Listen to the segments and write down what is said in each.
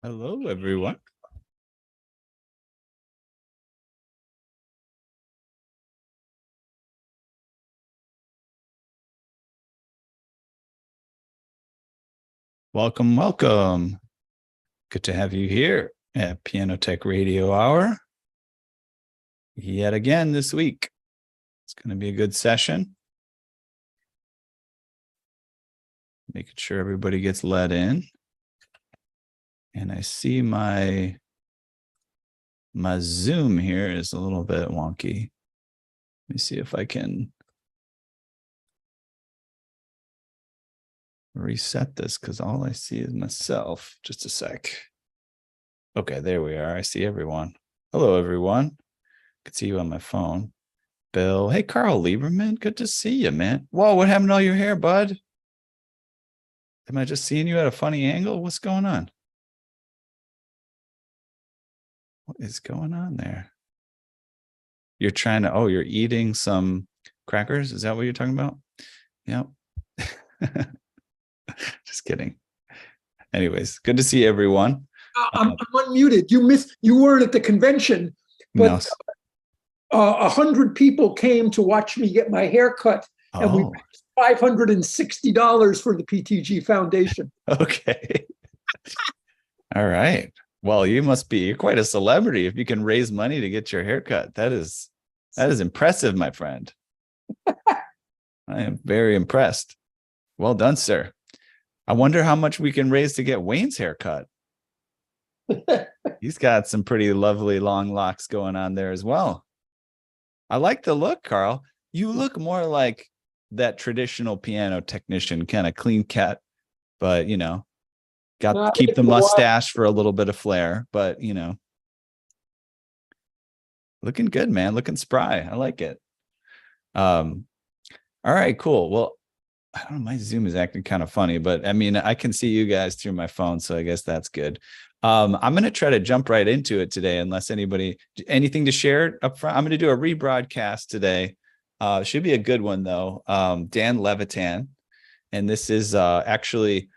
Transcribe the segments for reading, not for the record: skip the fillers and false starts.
Hello, everyone. Welcome, welcome. Good to have you here at Piano Tech Radio Hour. Yet again this week. It's going to be a good session. Making sure everybody gets let in. And I see my Zoom here is a little bit wonky. Let me see if I can reset this because all I see is myself. Just a sec. Okay, there we are. I see everyone. Hello, everyone. I can see you on my phone. Bill. Hey, Carl Lieberman. Good to see you, man. Whoa, what happened to all your hair, bud? Am I just seeing you at a funny angle? What's going on? What is going on there? You're trying to, you're eating some crackers? Is that what you're talking about? Yep. Just kidding. Anyways, good to see everyone. I'm unmuted. You weren't at the convention, but No. 100 people came to watch me get my hair cut, and we raised $560 for the PTG Foundation. Okay. All right. Well, you're quite a celebrity if you can raise money to get your hair cut. That is impressive, my friend. I am very impressed. Well done, sir. I wonder how much we can raise to get Wayne's haircut. He's got some pretty lovely long locks going on there as well. I like the look, Carl. You look more like that traditional piano technician, kind of clean cut, but keep the mustache for a little bit of flair, but looking good, man. Looking spry. I like it. All right, cool. Well, I don't know, my Zoom is acting kind of funny, but I mean, I can see you guys through my phone, so I guess that's good. I'm going to try to jump right into it today, unless anything to share up front. I'm going to do a rebroadcast today. Should be a good one, though. Dan Levitan, and this is actually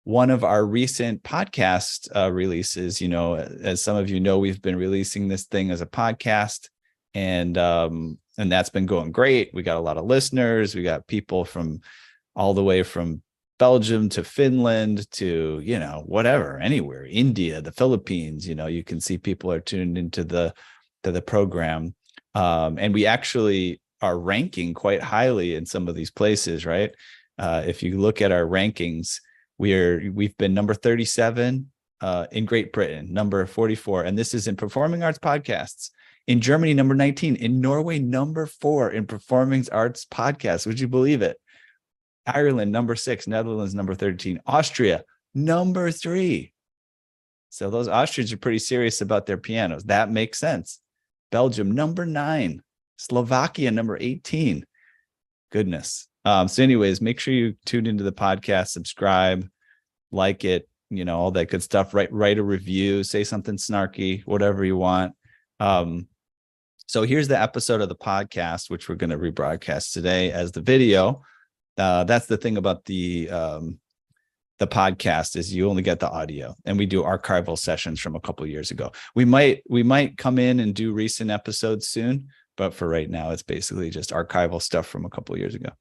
one of our recent podcast releases. As some of you know, we've been releasing this thing as a podcast, and that's been going great. We got a lot of listeners. We got people from all the way from Belgium to Finland to, whatever, anywhere, India, the Philippines. You can see people are tuned into the program. And we actually are ranking quite highly in some of these places, right? If you look at our rankings, we've been number 37 in Great Britain, number 44, and this is in performing arts podcasts. In Germany, number 19. In Norway, number 4 in performing arts podcasts. Would you believe it? Ireland, number 6. Netherlands, number 13. Austria, number 3. So those Austrians are pretty serious about their pianos. That makes sense. Belgium, number 9. Slovakia, number 18. Goodness. So anyways, make sure you tune into the podcast, subscribe, like it, all that good stuff. Write a review, say something snarky, whatever you want. So here's the episode of the podcast, which we're going to rebroadcast today as the video. That's the thing about the podcast is you only get the audio, and we do archival sessions from a couple of years ago. We might come in and do recent episodes soon, but for right now, it's basically just archival stuff from a couple of years ago.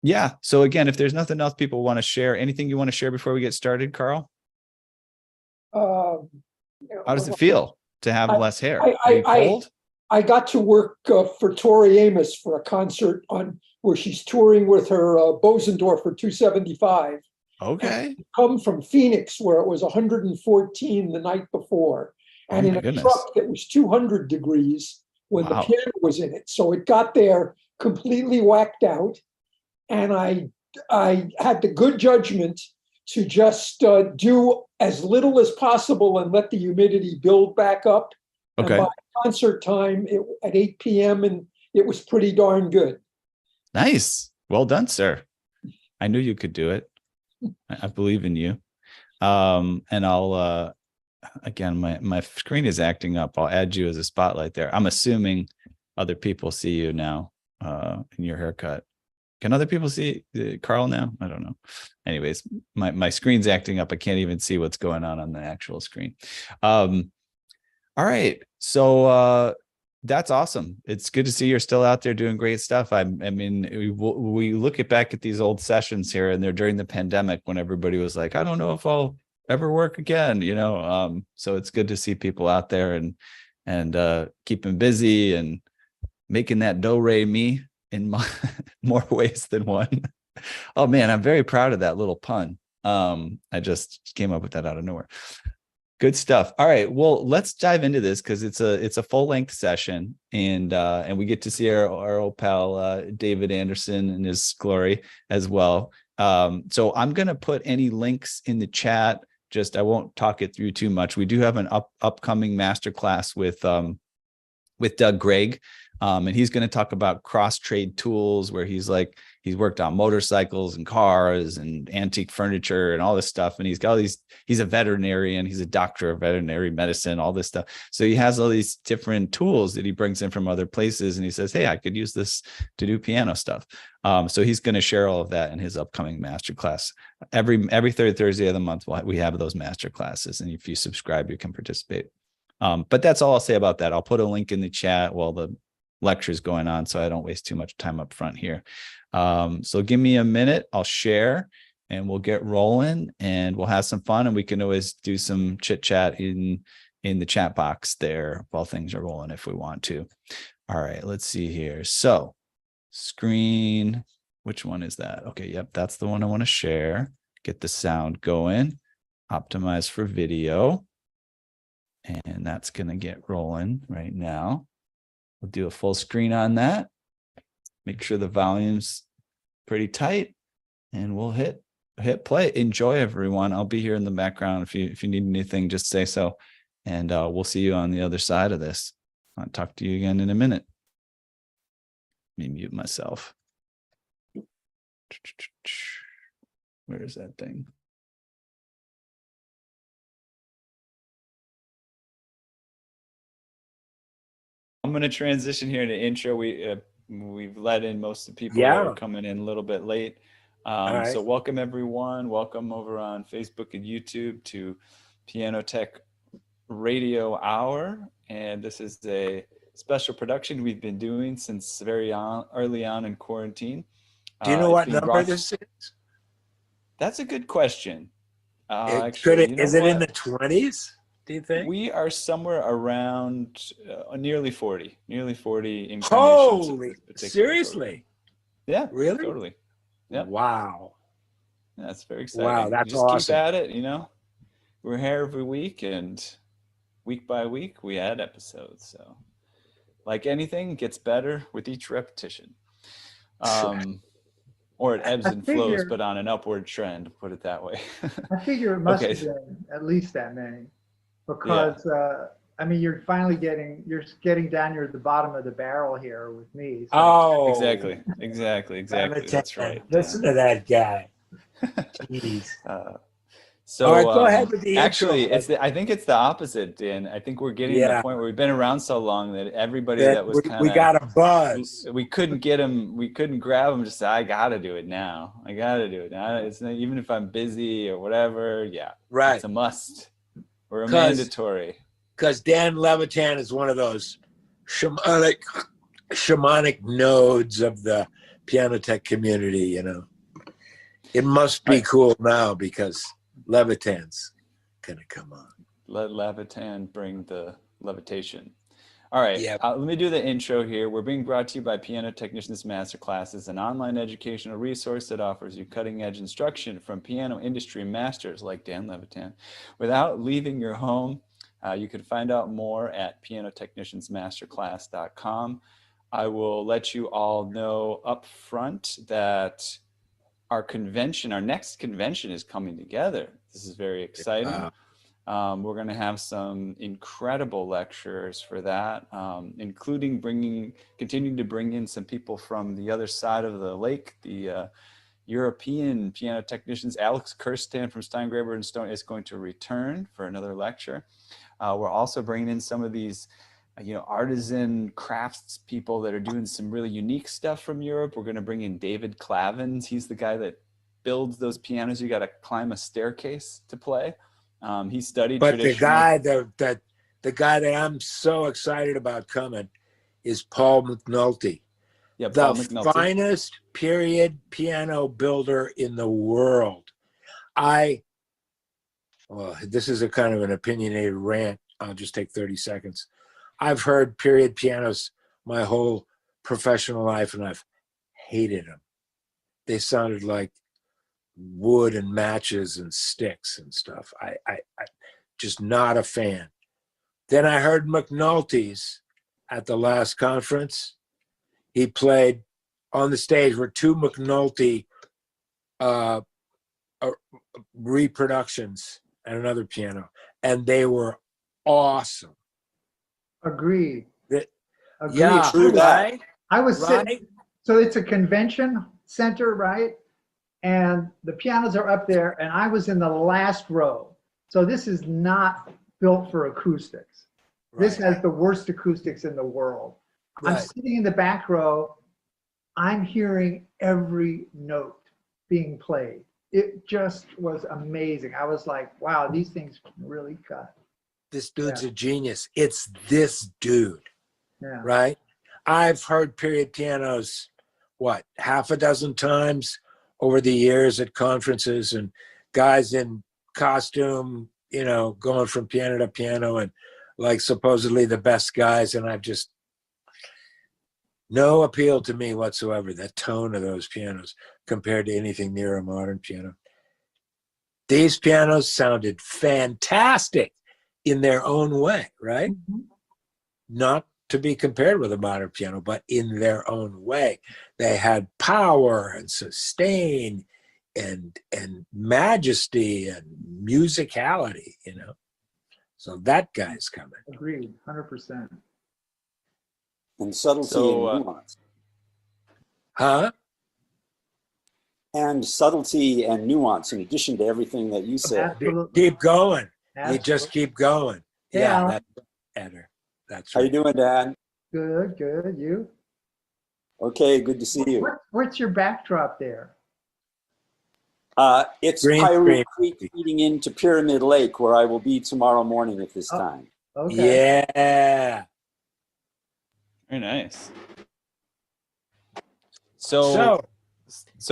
Yeah. So again, if there's nothing else people want to share, anything you want to share before we get started, Carl? How does it feel to have less hair? Are you cold? I got to work for Tori Amos for a concert where she's touring with her Bosendorfer 275. Okay. And come from Phoenix, where it was 114 the night before, and in a truck that was 200 degrees when the piano was in it. So it got there completely whacked out, and I had the good judgment to just do as little as possible and let the humidity build back up. Okay. And by concert time at 8 p.m. and it was pretty darn good. Nice. Well done, sir. I knew you could do it. I believe in you. And I'll again, my screen is acting up. I'll add you as a spotlight there. I'm assuming other people see you now in your haircut. Can other people see Carl now? I don't know. Anyways, my screen's acting up. I can't even see what's going on the actual screen. All right. So that's awesome. It's good to see you're still out there doing great stuff. I mean, we look back at these old sessions here, and they're during the pandemic when everybody was like, I don't know if I'll ever work again, you know. So it's good to see people out there and keeping busy and making that do-re-mi in more ways than one. Oh man, I'm very proud of that little pun. I just came up with that out of nowhere. Good stuff. All right, well, let's dive into this because it's a full-length session, and we get to see our old pal David Anderson in his glory as well. So I'm gonna put any links in the chat. Just I won't talk it through too much. We do have an upcoming masterclass with Doug Gregg. And he's going to talk about cross trade tools, where he's worked on motorcycles and cars and antique furniture and all this stuff. And he's a veterinarian, he's a doctor of veterinary medicine, all this stuff. So he has all these different tools that he brings in from other places. And he says, hey, I could use this to do piano stuff. So he's going to share all of that in his upcoming masterclass. Every third Thursday of the month, we have those masterclasses. And if you subscribe, you can participate. But that's all I'll say about that. I'll put a link in the chat while the lecture's going on, so I don't waste too much time up front here. So give me a minute, I'll share and we'll get rolling and we'll have some fun, and we can always do some chit chat in the chat box there while things are rolling if we want to. All right, let's see here. So screen, which one is that? Okay, yep, that's the one I want to share. Get the sound going, optimize for video. And that's going to get rolling right now. We'll do a full screen on that. Make sure the volume's pretty tight, and we'll hit play. Enjoy, everyone. I'll be here in the background. If you need anything, just say so, and we'll see you on the other side of this. I'll talk to you again in a minute. Let me mute myself. Where is that thing? I'm going to transition here to intro. We've let in most of the people that are coming in a little bit late. Right. So welcome, everyone. Welcome over on Facebook and YouTube to Piano Tech Radio Hour. And this is a special production we've been doing since very early on in quarantine. Do you know what number this is? That's a good question. Is it in the 20s? Do you think? We are somewhere around nearly 40 incarnations. Holy, seriously? Yeah, really? Totally. Yeah. Wow. Yeah, that's very exciting. Wow, that's just awesome. Keep at it, you know. We're here every week, and week by week we add episodes. So, like anything, it gets better with each repetition. Or it ebbs and flows, but on an upward trend, put it that way. I figure it must have been at least that many. Because I mean, you're finally getting down here at the bottom of the barrel here with me. So. Oh, exactly. That's right. Listen to that guy. Jeez. So all right, go ahead with the actually, I think it's the opposite, Dan. I think we're getting to the point where we've been around so long that everybody that was kind of we got a buzz. We couldn't get him. We couldn't grab him. Just say, I got to do it now. It's not, even if I'm busy or whatever. Yeah, right. It's a must. Or a mandatory. Because Dan Levitan is one of those shamanic nodes of the Piano Tech community, you know. It must be cool now because Levitan's going to come on. Let Levitan bring the levitation. All right, yep. Let me do the intro here. We're being brought to you by Piano Technicians Masterclasses, an online educational resource that offers you cutting-edge instruction from piano industry masters like Dan Levitan. Without leaving your home, you can find out more at pianotechniciansmasterclass.com. I will let you all know up front that our next convention is coming together. This is very exciting. We're going to have some incredible lecturers for that, including continuing to bring in some people from the other side of the lake, the European piano technicians. Alex Kirsten from Steingraber and Stone is going to return for another lecture. We're also bringing in some of these artisan crafts people that are doing some really unique stuff from Europe. We're going to bring in David Clavins. He's the guy that builds those pianos. You got to climb a staircase to play. He studied But traditional. the guy that I'm so excited about coming is Paul McNulty. Yeah, Paul the McNulty. finest period piano builder in the world. This is a kind of an opinionated rant. I'll just take 30 seconds. I've heard period pianos my whole professional life, and I've hated them. They sounded like wood and matches and sticks and stuff. I just not a fan. Then I heard McNulty's at the last conference. He played on the stage were two McNulty reproductions and another piano, and they were awesome. Agreed. Agreed. Yeah, True that. right. I was Right. sitting, so it's a convention center, right? And the pianos are up there, and I was in the last row. So this is not built for acoustics. This Right. has the worst acoustics in the world. I'm Right. sitting in the back row. I'm hearing every note being played. It just was amazing. I was like, wow, these things can really cut. This dude's a genius. It's this dude, Yeah. right? I've heard period pianos, half a dozen times over the years at conferences, and guys in costume, going from piano to piano, and like supposedly the best guys. And I've just no appeal to me whatsoever, that tone of those pianos compared to anything near a modern piano. These pianos sounded fantastic in their own way, right? Mhm. Not to be compared with a modern piano, but in their own way. They had power and sustain and majesty and musicality, So that guy's coming. Agreed, 100%. And subtlety and nuance. Huh? And subtlety and nuance, in addition to everything that you said. Absolutely. Keep going. You Absolutely. just keep going. Yeah. That's better. That's How you right. doing, Dan? Good, good. You? Okay, good to see you. What's your backdrop there? It's Green Piru screen. Creek feeding into Pyramid Lake, where I will be tomorrow morning at this Oh. time. Okay. Yeah. Very nice. So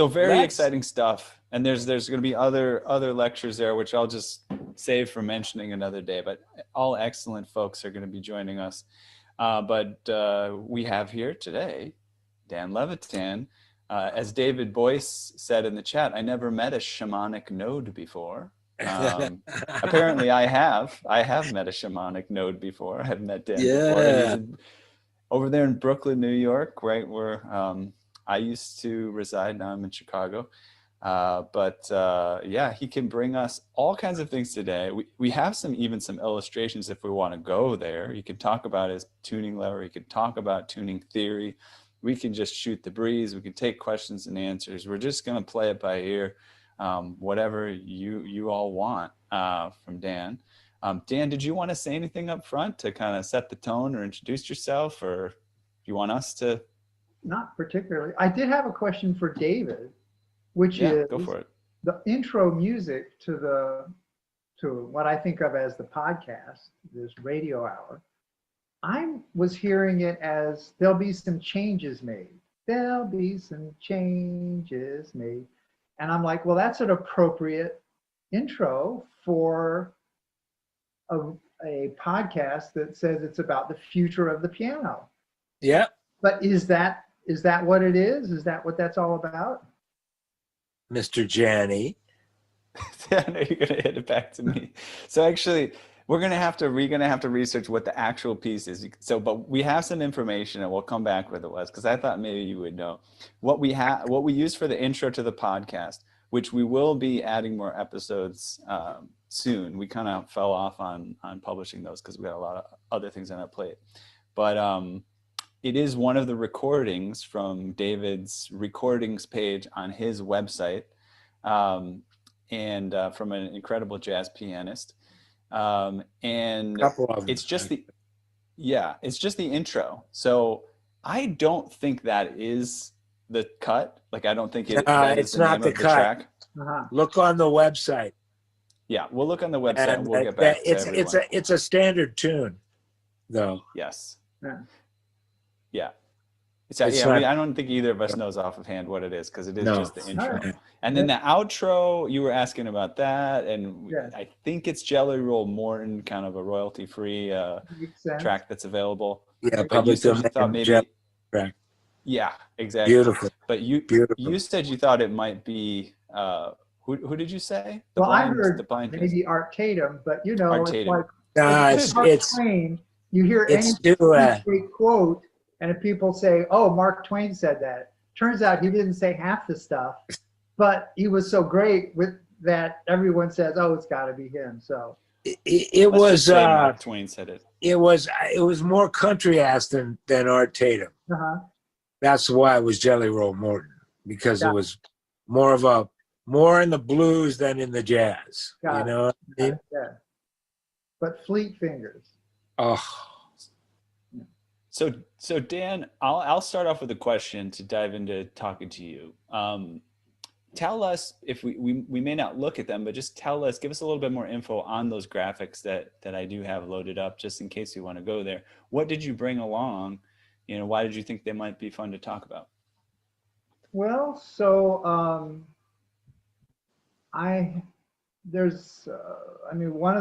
very let's- exciting stuff. And there's going to be other lectures there, which I'll just save for mentioning another day. But all excellent folks are going to be joining us. But we have here today Dan Levitan. As David Boyce said in the chat, I never met a shamanic node before. Apparently I have met a shamanic node before. I have met Dan before. He's over there in Brooklyn, New York, right where I used to reside. Now I'm in Chicago. He can bring us all kinds of things today. We have some illustrations if we want to go there. He can talk about his tuning lever. He can talk about tuning theory. We can just shoot the breeze. We can take questions and answers. We're just going to play it by ear, whatever you all want from Dan. Dan, did you want to say anything up front to kind of set the tone or introduce yourself, or do you want us to? Not particularly. I did have a question for David, which is go for it. the intro music to what I think of as the podcast, this radio hour. I was hearing it as there'll be some changes made. There'll be some changes made. And I'm like, well, that's an appropriate intro for a podcast that says it's about the future of the piano. Yeah. But is that what it is? Is that what that's all about? Mr. Janney. I know you're gonna hit it back to me. So actually, we're gonna have to research what the actual piece is. So, but we have some information, and we'll come back with it was because I thought maybe you would know what we use for the intro to the podcast, which we will be adding more episodes soon. We kind of fell off on publishing those because we got a lot of other things on our plate, but it is one of the recordings from David's recordings page on his website, and from an incredible jazz pianist. And Couple of them. it's just Yeah, it's just the intro. So I don't think that is the cut. Like, I don't think that is It's the not name the of the cut. track. Uh-huh. Look on the website. Yeah, we'll look on the website and And we'll get back to everyone. it's a standard tune, though. Yes. Yeah. Yeah. It's, It's yeah, not- I don't think either of us knows off of hand what it is, because it is No. just the intro. Alright. And then the outro, you were asking about that, and Yeah. I think it's Jelly Roll Morton, kind of a royalty-free Makes sense. track that's available. Yeah, But you public said you domain. thought maybe, Jelly track. yeah, exactly. Beautiful. But Beautiful. you said you thought it might be who did you say? Well, I the heard blind maybe Art Tatum, but you know, Art it's Tatum. like Nah, Mark it's Twain. You hear any it's too. great quote, and if people say, "Oh, Mark Twain said that," turns out he didn't say half the stuff, but he was so great with that. Everyone says, "Oh, it's got to be him." So It Let's was just say Mark Twain said it. it was more country ass than Art Tatum. uh-huh. That's why it was Jelly Roll Morton, because Got it was more in the blues than in the jazz. Got You it. know what I mean? Yeah. But Fleet Fingers. Oh, So Dan, I'll start off with a question to dive into talking to you. Tell us, if we may not look at them, but just give us a little bit more info on those graphics that I do have loaded up, just in case we want to go there. What did you bring along? You know, why did you think they might be fun to talk about? Well, so one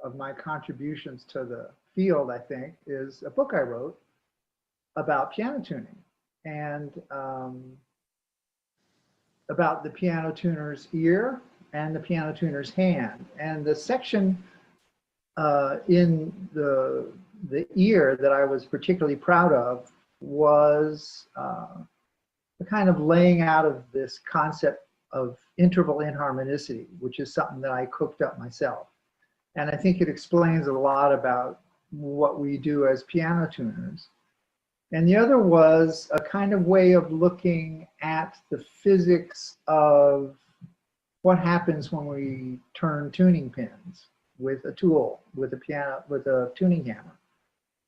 of my contributions to the field, I think, is a book I wrote about piano tuning and about the piano tuner's ear and the piano tuner's hand. And the section in the ear that I was particularly proud of was the kind of laying out of this concept of interval inharmonicity, which is something that I cooked up myself. And I think it explains a lot about what we do as piano tuners. And the other was a kind of way of looking at the physics of what happens when we turn tuning pins with a tool, with a tuning hammer.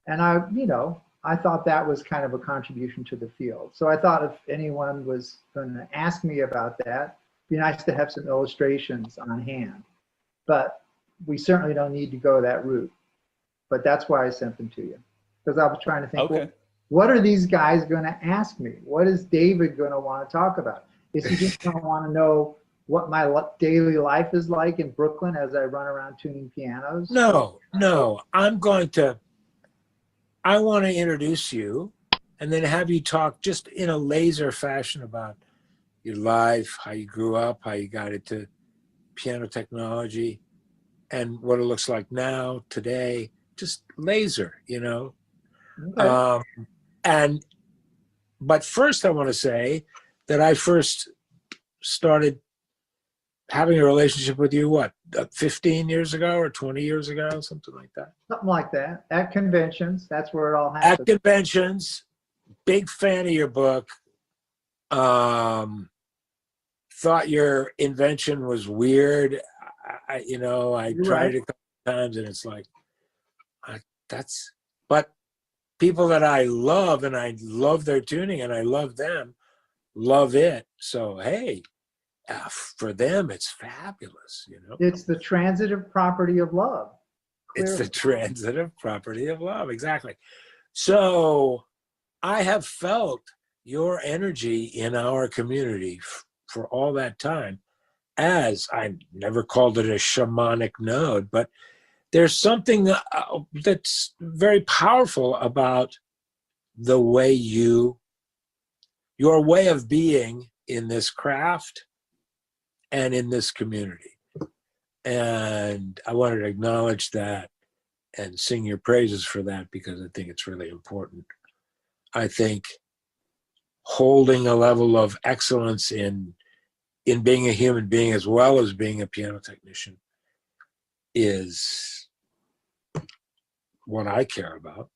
And I thought that was kind of a contribution to the field. So I thought if anyone was going to ask me about that, it'd be nice to have some illustrations on hand. But we certainly don't need to go that route. But that's why I sent them to you. Because I was trying to think, Okay. well, what are these guys going to ask me? What is David going to want to talk about? Is he just going to want to know what my daily life is like in Brooklyn as I run around tuning pianos? no. I want to introduce you and then have you talk just in a laser fashion about your life, how you grew up, how you got into piano technology, and what it looks like now, today. Just laser, you know. Okay. But first I want to say that I first started having a relationship with you, 15 years ago or 20 years ago, something like that. Something like that. At conventions, that's where it all At happens. conventions, big fan of your book. Thought your invention was weird. I You're tried right. it a couple times and it's like, but people that I love and I love their tuning and I love them, love it. So, hey, for them, it's fabulous, you know? It's the transitive property of love. It's Clearly. the transitive property of love, exactly. So I have felt your energy in our community for all that time, as I never called it a shamanic node, but there's something that's very powerful about the way your way of being in this craft and in this community. And I wanted to acknowledge that and sing your praises for that, because I think it's really important. I think holding a level of excellence in being a human being as well as being a piano technician is what I care about.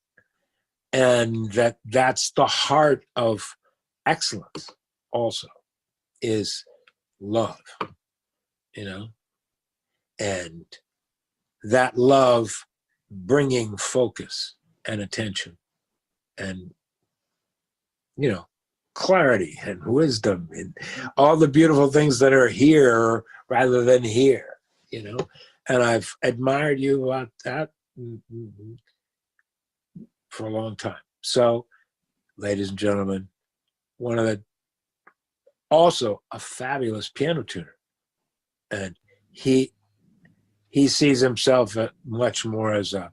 And that's the heart of excellence also, is love, you know? And that love bringing focus and attention and, you know, clarity and wisdom and all the beautiful things that are here rather than here, you know. And I've admired you about that for a long time. So, ladies and gentlemen, also a fabulous piano tuner. And he sees himself much more as a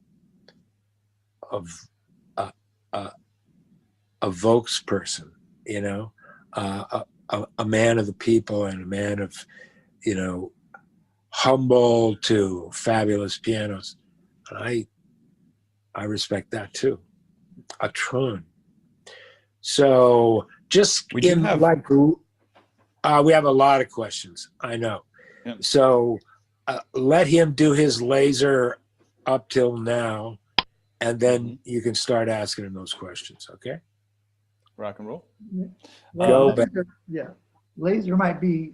Vokes person, you know, a man of the people and a man of, you know, humble to fabulous pianos. And I respect that too, a ton. So just we have a lot of questions. I know. Yep. So let him do his laser up till now, and then you can start asking him those questions. Okay. Rock and roll. Well, laser might be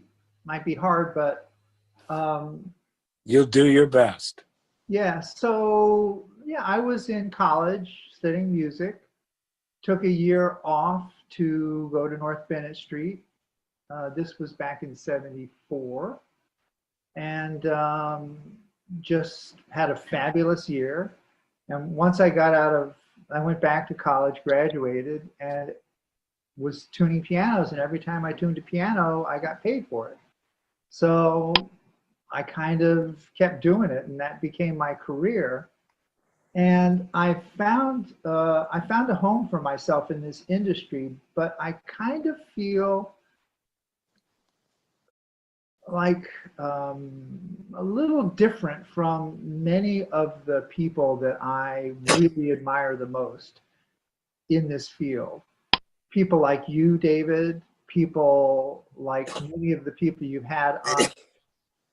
hard, but you'll do your best. Yeah. So I was in college studying music. Took a year off to go to North Bennett Street. This was back in '74, and just had a fabulous year. And once I went back to college, graduated, and was tuning pianos, and every time I tuned a piano, I got paid for it. So I kind of kept doing it, and that became my career. And I found a home for myself in this industry, but I kind of feel like a little different from many of the people that I really admire the most in this field. People like you, David, people like many of the people you've had on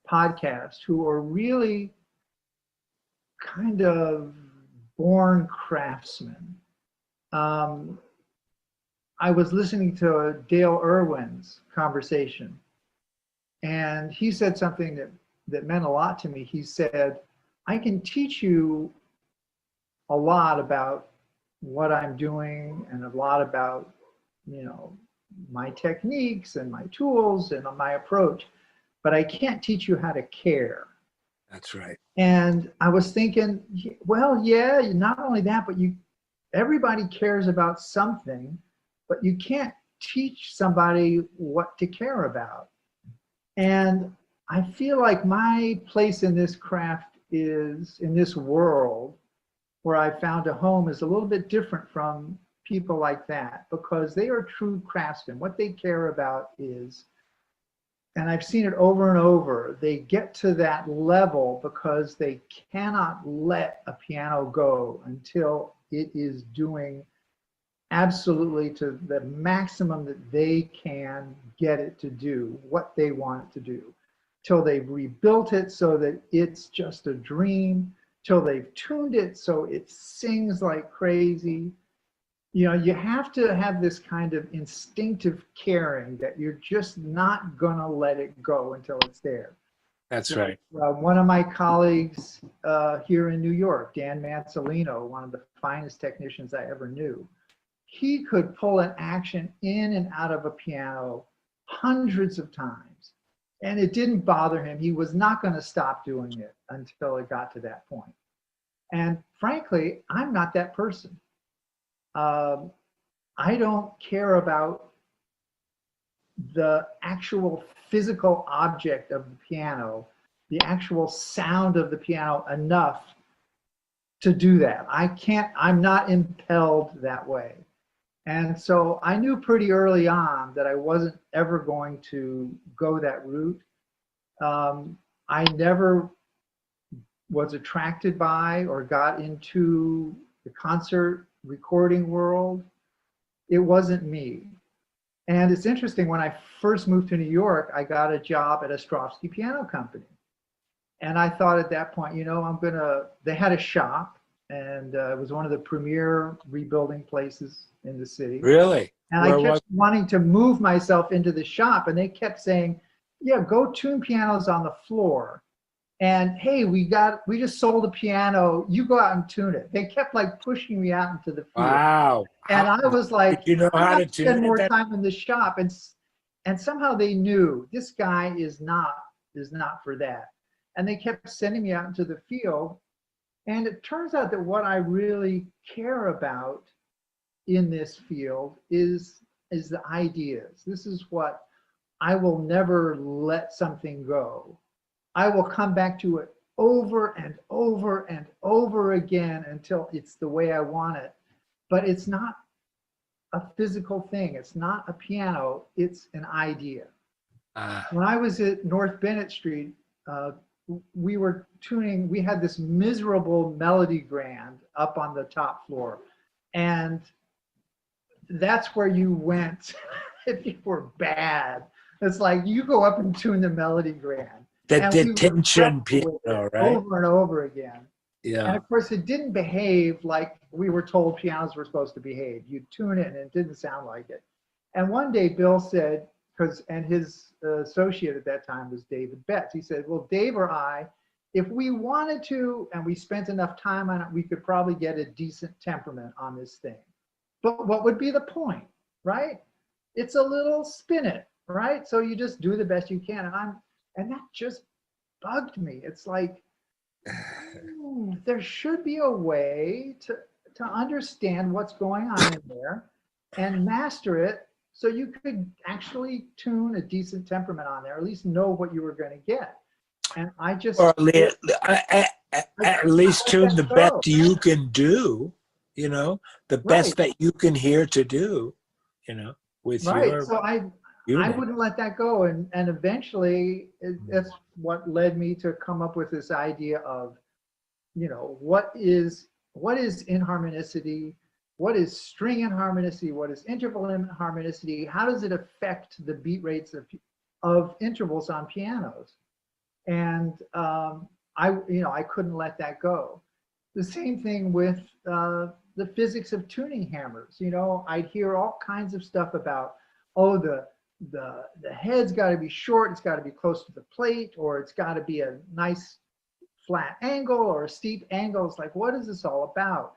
podcast who are really kind of born craftsmen. I was listening to Dale Irwin's conversation, and he said something that meant a lot to me. He said, I can teach you a lot about what I'm doing and a lot about, you know, my techniques and my tools and my approach, but I can't teach you how to care. That's right. And I was thinking, well, yeah, not only that, but everybody cares about something, but you can't teach somebody what to care about. And I feel like my place in this craft is, in this world where I found a home, is a little bit different from people like that, because they are true craftsmen. What they care about is, and I've seen it over and over, they get to that level because they cannot let a piano go until it is doing absolutely to the maximum that they can get it to do what they want it to do, till they've rebuilt it so that it's just a dream, till they've tuned it so it sings like crazy. You know, you have to have this kind of instinctive caring that you're just not gonna let it go until it's there. That's right. One of my colleagues here in New York, Dan Mansolino, one of the finest technicians I ever knew, he could pull an action in and out of a piano hundreds of times, and it didn't bother him. He was not going to stop doing it until it got to that point. And frankly, I'm not that person. I don't care about the actual physical object of the piano, the actual sound of the piano enough to do that. I'm not impelled that way. And so I knew pretty early on that I wasn't ever going to go that route. I never was attracted by or got into the concert recording world. It wasn't me. And it's interesting, when I first moved to New York, I got a job at a Ostrovsky Piano Company. And I thought at that point, you know, they had a shop, and it was one of the premier rebuilding places in the city. Really? And I kept wanting to move myself into the shop, and they kept saying, yeah, go tune pianos on the floor. And hey, we just sold a piano. You go out and tune it. They kept like pushing me out into the field. Wow. And I was like, Did you know how to tune spend more it? time in the shop. And somehow they knew this guy is not for that. And they kept sending me out into the field. And it turns out that what I really care about in this field is the ideas. This is what I will never let something go. I will come back to it over and over and over again until it's the way I want it. But it's not a physical thing. It's not a piano. It's an idea. When I was at North Bennett Street, we were tuning, we had this miserable Melody Grand up on the top floor. And that's where you went if you were bad. It's like you go up and tune the Melody Grand. The tension piano, right? Over and over again. Yeah. And of course, it didn't behave like we were told pianos were supposed to behave. You tune it and it didn't sound like it. And one day Bill said, and his associate at that time was David Betts. He said, well, Dave or I, if we wanted to, and we spent enough time on it, we could probably get a decent temperament on this thing. But what would be the point, right? It's a little spin it, right? So you just do the best you can. And that just bugged me. It's like, there should be a way to understand what's going on in there and master it so you could actually tune a decent temperament on there, at least know what you were going to get. And I just... Or at least tune the best you can do, you know, the best that you can hear to do, you know, with your... So I wouldn't let that go. And eventually, that's what led me to come up with this idea of, you know, what is inharmonicity? What is string inharmonicity? What is interval inharmonicity? How does it affect the beat rates of intervals on pianos? And I couldn't let that go. The same thing with the physics of tuning hammers. You know, I'd hear all kinds of stuff about, oh, the head's got to be short, it's got to be close to the plate, or it's got to be a nice flat angle or a steep angle. It's like, what is this all about?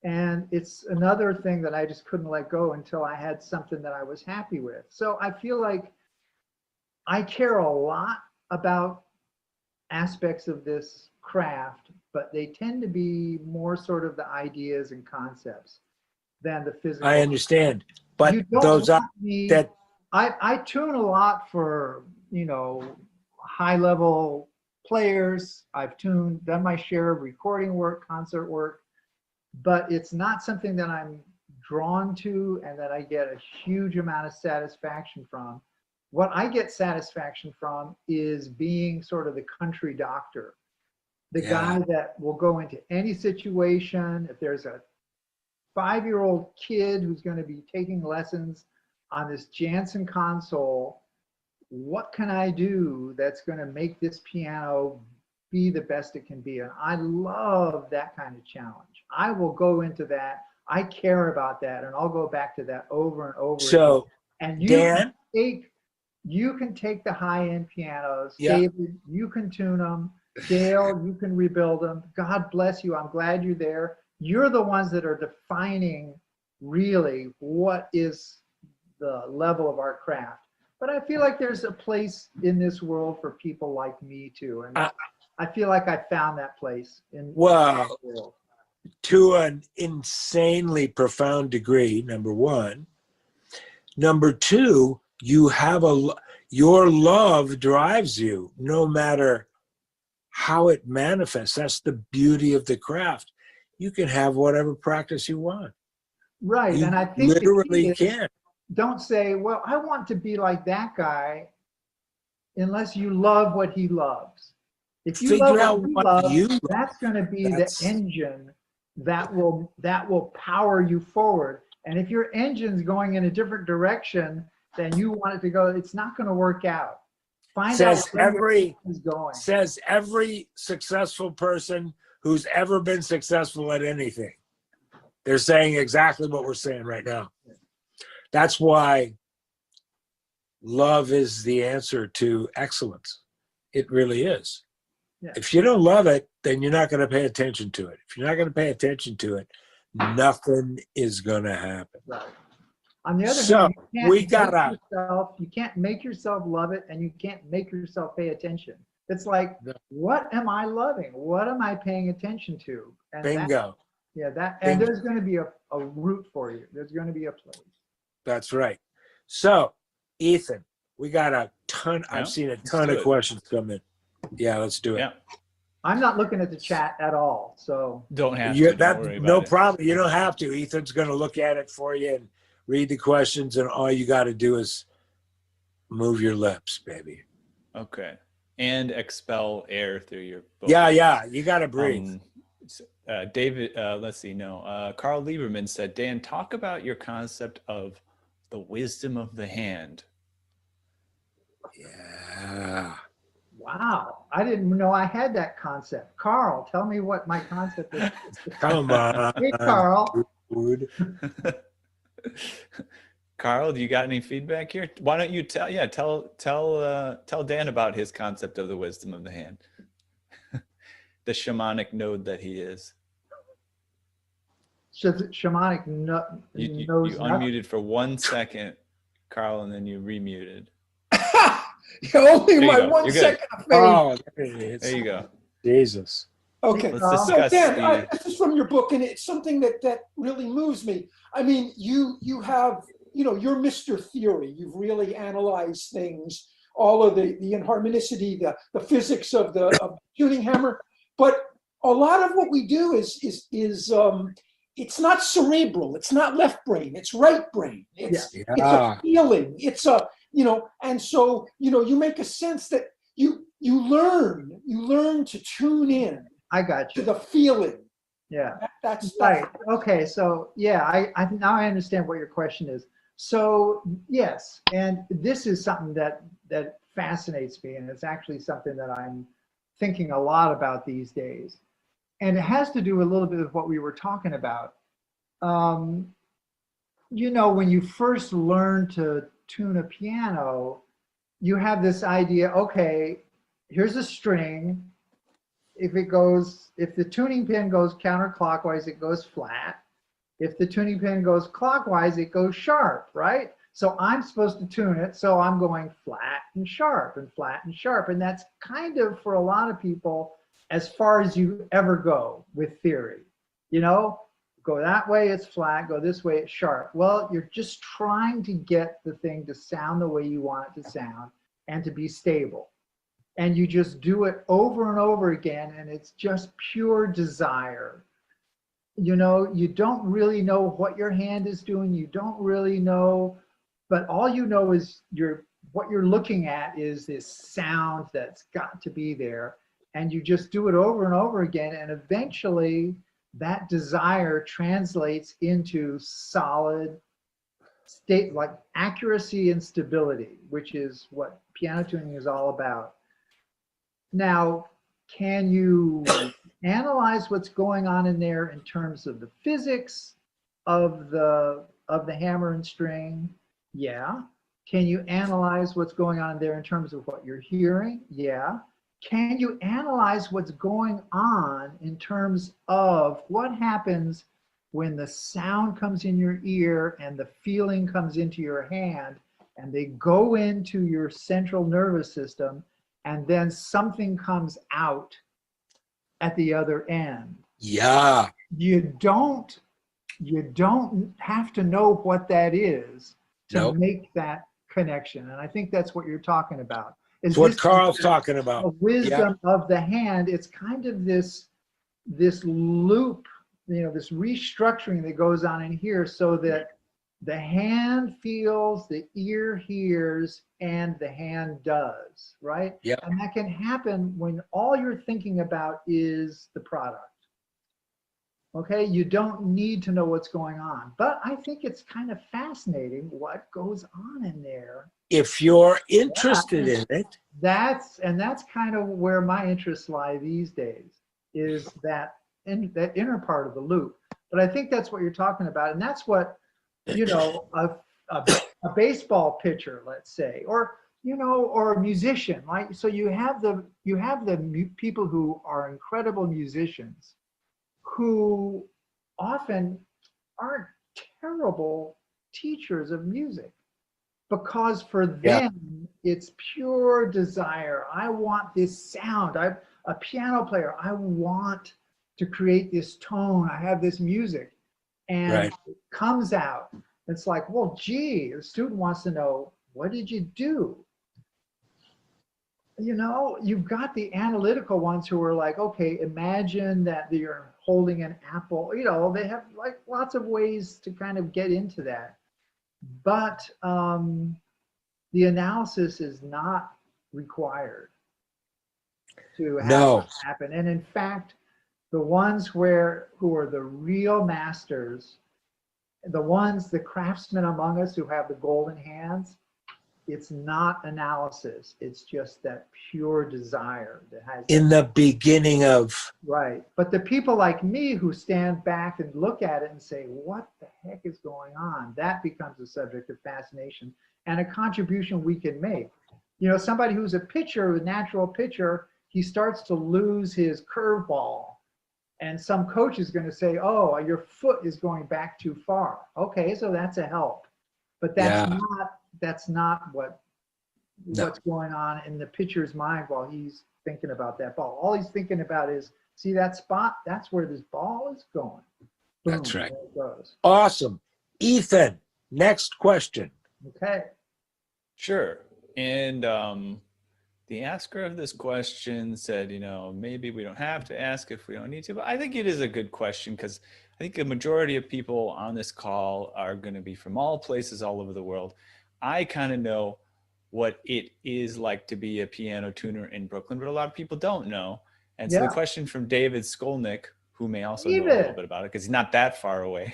And it's another thing that I just couldn't let go until I had something that I was happy with. So I feel like I care a lot about aspects of this craft, but they tend to be more sort of the ideas and concepts than the physical. I understand, but those are that I tune a lot for, you know, high level players. I've done my share of recording work, concert work, but it's not something that I'm drawn to and that I get a huge amount of satisfaction from. What I get satisfaction from is being sort of the country doctor, the guy that will go into any situation. If there's a 5-year-old kid who's going to be taking lessons on this Jansen console, what can I do that's going to make this piano be the best it can be? And I love that kind of challenge. I will go into that. I care about that, and I'll go back to that over and over. So, again. And Dan, you can take the high-end pianos. David, you can tune them. Dale, you can rebuild them. God bless you. I'm glad you're there. You're the ones that are defining really what is the level of our craft. But I feel like there's a place in this world for people like me too. And I feel like I found that place in the world. To an insanely profound degree, number one. Number two, you have your love drives you no matter how it manifests. That's the beauty of the craft. You can have whatever practice you want. Right. You and I think literally can. Don't say, well, I want to be like that guy unless you love what he loves. If you Figure love out what you love, that's going to be the engine that will power you forward. And if your engine's going in a different direction than you want it to go, it's not going to work out. Find out where it's going. Says every successful person who's ever been successful at anything. They're saying exactly what we're saying right now. That's why love is the answer to excellence. It really is. Yeah. If you don't love it, then you're not going to pay attention to it. If you're not going to pay attention to it, nothing is going to happen. Right. On the other So, hand, you can't make yourself love it, and you can't make yourself pay attention. It's like, what am I loving? What am I paying attention to? And Bingo. and there's going to be a route for you. There's going to be a place. That's right. So, Ethan, we got a ton. Yeah, I've seen a ton do of it. questions come in. Yeah, let's do it. Yeah. I'm not looking at the chat at all, so Don't have You, to. Don't worry no about it. problem. You don't have to. Ethan's going to look at it for you and read the questions, and all you got to do is move your lips, baby. Okay. And expel air through your vocal. Yeah. You got to breathe. David, let's see. No, Carl Lieberman said, Dan, talk about your concept of the wisdom of the hand. Yeah. wow, I didn't know I had that concept. Carl, tell me what my concept is. Come on. Hey, Carl. Dude. Carl, do you got any feedback here? Why don't you tell Dan about his concept of the wisdom of the hand, the shamanic node that he is. Shamanic You knows nothing. unmuted for 1 second, Carl, and then you remuted. Only There you my go. 1 You're good. second of fame. Oh, there it is. There you go. Jesus. Okay. Let's So discuss Dan, the. this is from your book, and it's something that really moves me. I mean, you have, you're Mr. Theory. You've really analyzed things, all of the inharmonicity, the physics of the tuning hammer. But a lot of what we do is it's not cerebral. It's not left brain. It's right brain. It's a feeling. It's a and so you make a sense that you learn to tune in. I got you. To the feeling. Yeah. That's right. Okay. So yeah, I now I understand what your question is. So yes, and this is something that fascinates me, and it's actually something that I'm thinking a lot about these days. And it has to do a little bit with what we were talking about. When you first learn to tune a piano, you have this idea, okay, here's a string. If the tuning pin goes counterclockwise, it goes flat. If the tuning pin goes clockwise, it goes sharp, right? So I'm supposed to tune it, so I'm going flat and sharp and flat and sharp. And that's kind of, for a lot of people, as far as you ever go with theory. Go that way, it's flat, go this way, it's sharp. Well, you're just trying to get the thing to sound the way you want it to sound and to be stable. And you just do it over and over again, and it's just pure desire. You don't really know what your hand is doing. You don't really know, but all you know is what you're looking at is this sound that's got to be there. And you just do it over and over again, and eventually that desire translates into solid state, like accuracy and stability, which is what piano tuning is all about. Now, can you analyze what's going on in there in terms of the physics of the hammer and string? Yeah. Can you analyze what's going on there in terms of what you're hearing? Yeah. Can you analyze what's going on in terms of what happens when the sound comes in your ear and the feeling comes into your hand, and they go into your central nervous system, and then something comes out at the other end? Yeah. You don't have to know what that is to make that connection. And I think that's what you're talking about. It's what Carl's talking about. The wisdom of the hand. It's kind of this loop, this restructuring that goes on in here, so that the hand feels, the ear hears, and the hand does, right? Yeah. And that can happen when all you're thinking about is the product. Okay, you don't need to know what's going on, but I think it's kind of fascinating what goes on in there. If you're interested in it. That's kind of where my interests lie these days, is that inner part of the loop. But I think that's what you're talking about, and that's what a baseball pitcher, let's say, or you know, or a musician, like, so you have the people who are incredible musicians who often aren't terrible teachers of music, because for them it's pure desire. I want this sound. I'm a piano player. I want to create this tone. I have this music, and it comes out. It's like, well, gee, the student wants to know, what did you do? You know, you've got the analytical ones who are like, okay, imagine that you're holding an apple. You know, they have like lots of ways to kind of get into that. But the analysis is not required to have that happen. And in fact, the ones who are the real masters, the craftsmen among us who have the golden hands, it's not analysis. It's just that pure desire that has in the beginning of. Right. But the people like me who stand back and look at it and say, what the heck is going on? That becomes a subject of fascination and a contribution we can make. You know, somebody who's a pitcher, a natural pitcher, he starts to lose his curveball. And some coach is going to say, oh, your foot is going back too far. Okay, so that's a help. But that's not what's going on in the pitcher's mind while he's thinking about that ball. All he's thinking about is, see that spot? That's where this ball is going. Boom, that's right. there it goes. Awesome. Ethan, next question. Okay. Sure. And the asker of this question said, you know, maybe we don't have to ask if we don't need to, but I think it is a good question, because I think a majority of people on this call are going to be from all places all over the world. I kind of know what it is like to be a piano tuner in Brooklyn, but a lot of people don't know. And so the question from David Skolnick, who may also know a little bit about it because he's not that far away,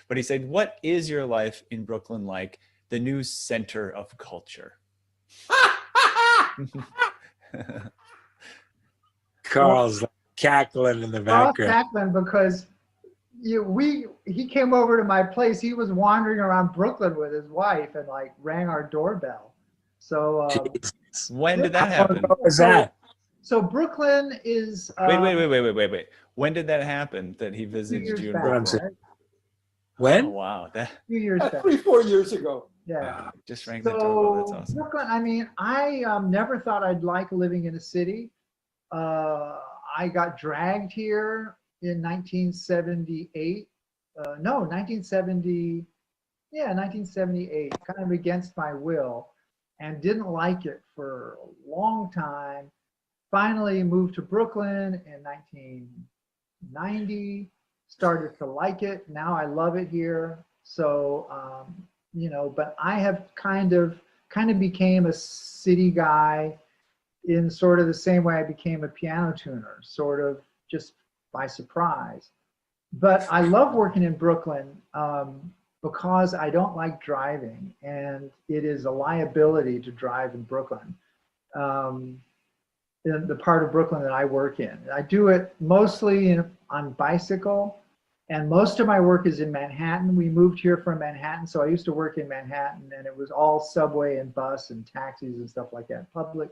but he said, what is your life in Brooklyn like, the new center of culture? Carl's cackling in the background. Cackling because he came over to my place. He was wandering around Brooklyn with his wife and like rang our doorbell. So when did that happen? What was that? So Brooklyn is wait. When did that happen that he visited you in Brooklyn? Right? When? Oh, wow. That 2 years back. 3-4 years ago. Yeah. Just rang the doorbell. That's awesome. Brooklyn, I mean, I never thought I'd like living in a city. I got dragged here in 1978. 1978, kind of against my will, and didn't like it for a long time. Finally moved to Brooklyn in 1990, started to like it. Now I love it here. So, you know, but I have kind of became a city guy in sort of the same way I became a piano tuner, sort of just by surprise. But I love working in Brooklyn because I don't like driving, and it is a liability to drive in Brooklyn, in the part of Brooklyn that I work in. I do it mostly on bicycle, and most of my work is in Manhattan. We moved here from Manhattan, so I used to work in Manhattan, and it was all subway and bus and taxis and stuff like that, public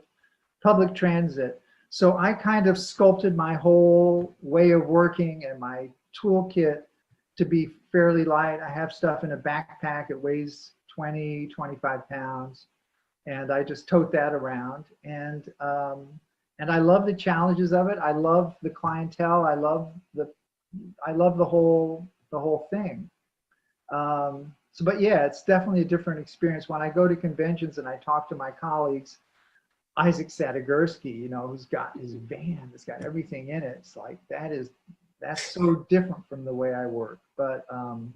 transit. So I kind of sculpted my whole way of working and my toolkit to be fairly light. I have stuff in a backpack. It weighs 20, 25 pounds. And I just tote that around. And I love the challenges of it. I love the clientele. I love the whole thing. But yeah, it's definitely a different experience. When I go to conventions and I talk to my colleagues, Isaac Sadegurski, you know, who's got his van, that's got everything in it. It's like, that's so different from the way I work. But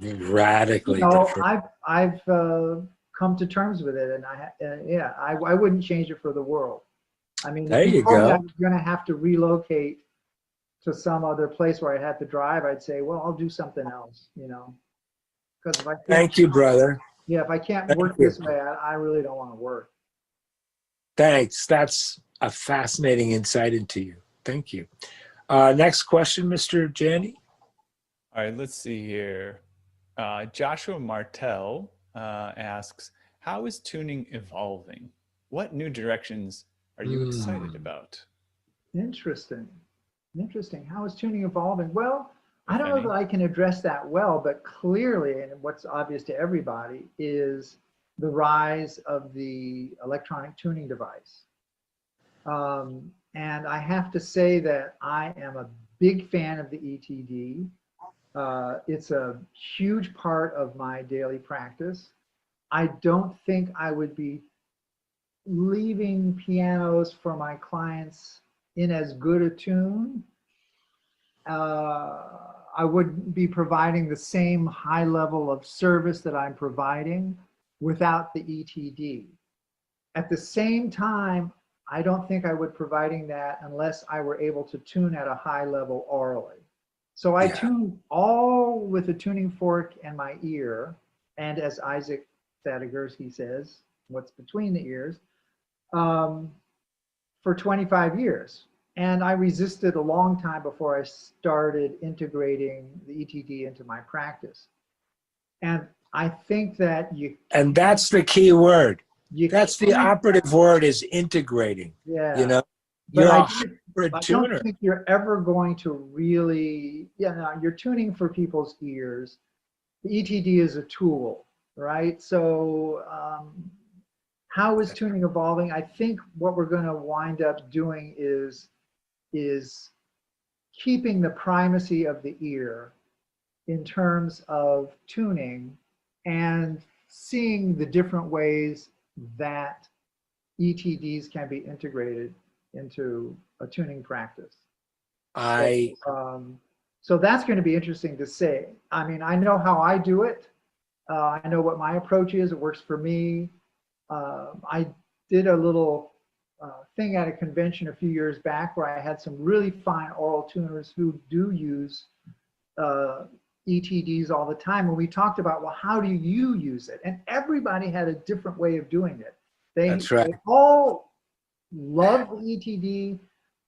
radically different. I've come to terms with it, and I wouldn't change it for the world. I mean, there you go. I'm going to have to relocate to some other place where I had to drive. I'd say, well, I'll do something else, you know. Because if I thank you, brother. Yeah, if I can't work this way, I really don't want to work. Thanks. That's a fascinating insight into you. Thank you. Next question, Mr. Janney. All right, let's see here. Joshua Martell asks, how is tuning evolving? what new directions are you excited Mm. about? Interesting. Interesting. How is tuning evolving? Well, I If don't know any? that I can address that well, but clearly, and what's obvious to everybody, is the rise of the electronic tuning device. And I have to say that I am a big fan of the ETD. It's a huge part of my daily practice. I don't think I would be leaving pianos for my clients in as good a tune. I wouldn't be providing the same high level of service that I'm providing without the ETD. At the same time, I don't think I would providing that unless I were able to tune at a high level orally. So I Yeah. tune all with a tuning fork and my ear, and as Isaac Satigersky says, what's between the ears, for 25 years. And I resisted a long time before I started integrating the ETD into my practice. And I think that And that's the key word. That's the can't- operative word, is integrating. Yeah. You know, But you're I a hybrid tuner. don't think you're ever going to really, no, you're tuning for people's ears. The ETD is a tool, right? So how is tuning evolving? I think what we're going to wind up doing is keeping the primacy of the ear in terms of tuning and seeing the different ways that ETDs can be integrated into a tuning practice. So that's going to be interesting to see. I mean, I know how I do it. I know what my approach is. It works for me. I did a little thing at a convention a few years back where I had some really fine oral tuners who do use ETDs all the time. And we talked about, well, how do you use it? And everybody had a different way of doing it. That's right. They all loved the ETD.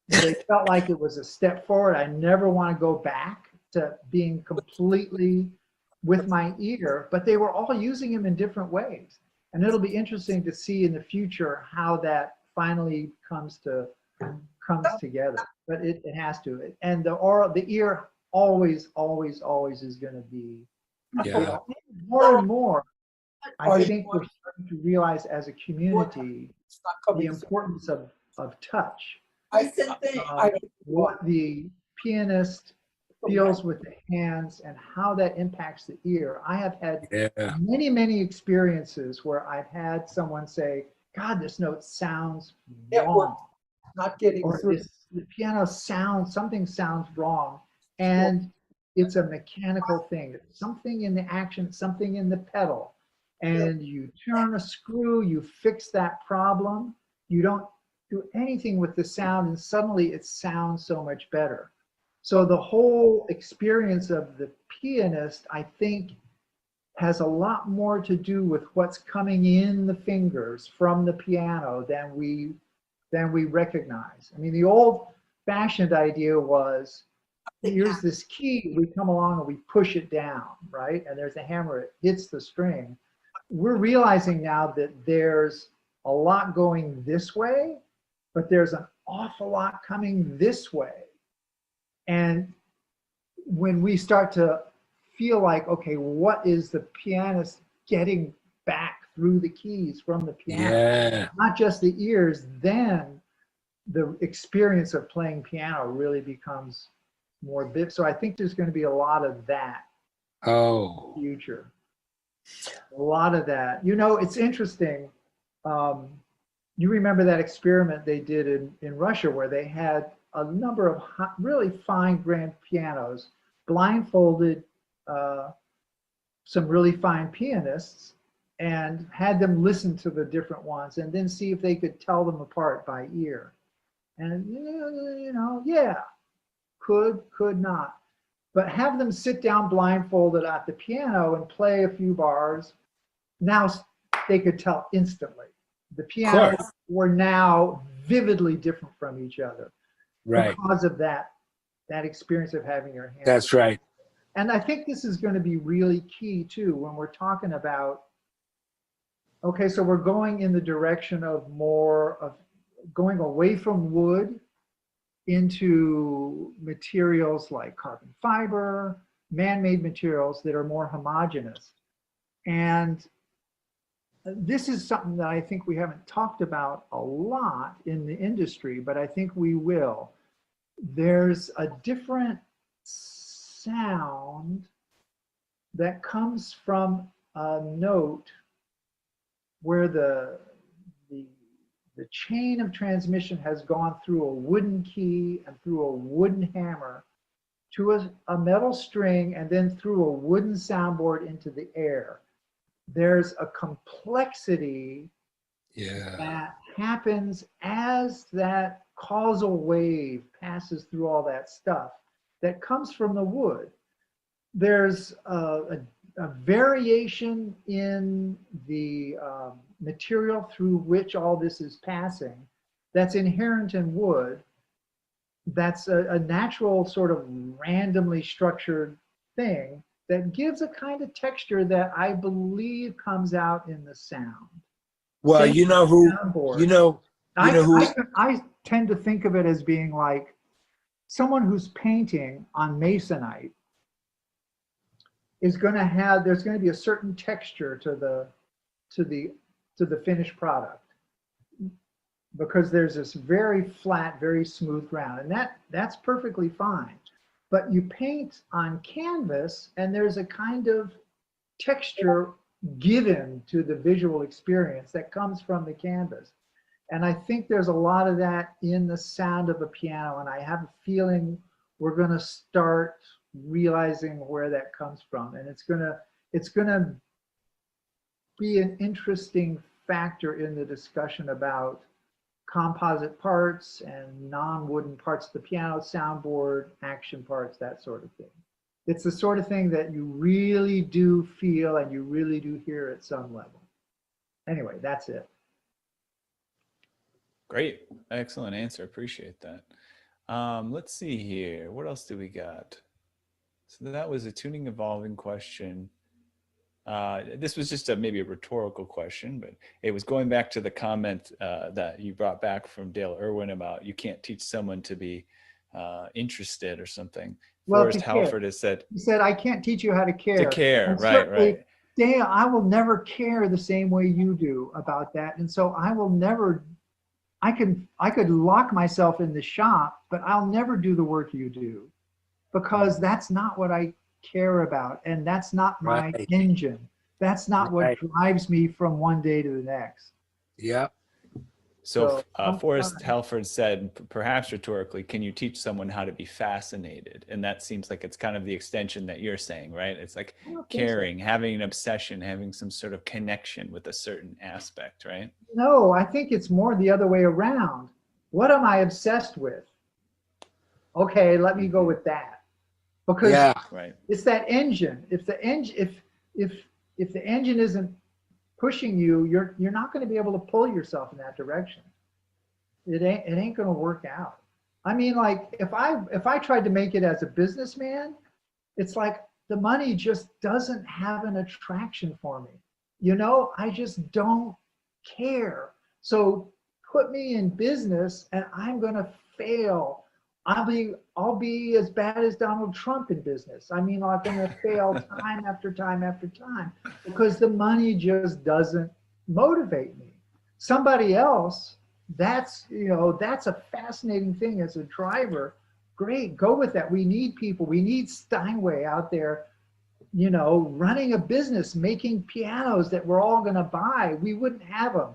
They felt like it was a step forward. I never want to go back to being completely with my ear, but they were all using them in different ways. And it'll be interesting to see in the future how that finally comes together. But it has to. And the ear always is going to be, Yeah. more and more. I think we're starting to realize as a community the importance of touch. What the pianist feels with the hands and how that impacts the ear. I have had many experiences where I've had someone say, God, this note sounds wrong. Not getting through. The piano sounds, something sounds wrong. And it's a mechanical thing. It's something in the action, something in the pedal. And you turn a screw, you fix that problem. You don't do anything with the sound, and suddenly it sounds so much better. So the whole experience of the pianist, I think, has a lot more to do with what's coming in the fingers from the piano than we recognize. I mean, the old-fashioned idea was, here's this key, we come along and we push it down, right? And there's a hammer, it hits the string. We're realizing now that there's a lot going this way, but there's an awful lot coming this way. And when we start to feel like, okay, what is the pianist getting back through the keys from the piano? Not just the ears, then the experience of playing piano really becomes more big. So I think there's going to be a lot of that in the future. A lot of that. You know, it's interesting. You remember that experiment they did in Russia where they had a number of really fine grand pianos, blindfolded some really fine pianists, and had them listen to the different ones and then see if they could tell them apart by ear. And, could not. But have them sit down blindfolded at the piano and play a few bars. Now they could tell instantly. The pianos were now vividly different from each other. Right. Because of that experience of having your hands. That's right. And I think this is going to be really key too when we're talking about Okay, so we're going in the direction of more of going away from wood into materials like carbon fiber, man-made materials that are more homogeneous. And this is something that I think we haven't talked about a lot in the industry, but I think we will. There's a different sound that comes from a note where the chain of transmission has gone through a wooden key and through a wooden hammer to a metal string and then through a wooden soundboard into the air. There's a complexity that happens as that causal wave passes through all that stuff that comes from the wood. There's a variation in the material through which all this is passing that's inherent in wood. That's a natural sort of randomly structured thing that gives a kind of texture that I believe comes out in the sound. Well, Same you know who, soundboard. you know who, I tend to think of it as being like someone who's painting on masonite is going to have, there's going to be a certain texture to the finished product because there's this very flat, very smooth ground, and that's perfectly fine. But you paint on canvas and there's a kind of texture given to the visual experience that comes from the canvas. And I think there's a lot of that in the sound of a piano, and I have a feeling we're going to start realizing where that comes from, and it's gonna be an interesting factor in the discussion about composite parts and non-wooden parts of the piano, soundboard, action parts, that sort of thing. It's the sort of thing that you really do feel and you really do hear at some level. Anyway, that's it. Great. Excellent answer. Appreciate that. Let's see here. What else do we got? So that was a tuning evolving question. This was just maybe a rhetorical question, but it was going back to the comment that you brought back from Dale Irwin about you can't teach someone to be interested or something. Well, Forrest Halford has said, he said, I can't teach you how to care. To care, and right. Dale, I will never care the same way you do about that. And so I will never, I could lock myself in the shop, but I'll never do the work you do because that's not what I care about. And that's not my engine. That's not what drives me from one day to the next. Yeah. So Forrest Halford said, perhaps rhetorically, can you teach someone how to be fascinated? And that seems like it's kind of the extension that you're saying, right? It's like caring, having an obsession, having some sort of connection with a certain aspect, right? No, I think it's more the other way around. What am I obsessed with? Okay, let me go with that. Because it's that engine. If the engine, if the engine isn't pushing you, you're not going to be able to pull yourself in that direction. It ain't going to work out. I mean, like if I tried to make it as a businessman, it's like the money just doesn't have an attraction for me. You know, I just don't care. So put me in business and I'm going to fail. I'll be as bad as Donald Trump in business. I mean, I'm going to fail time after time after time because the money just doesn't motivate me. Somebody else, that's a fascinating thing as a driver. Great, go with that. We need people. We need Steinway out there, running a business, making pianos that we're all going to buy. We wouldn't have them,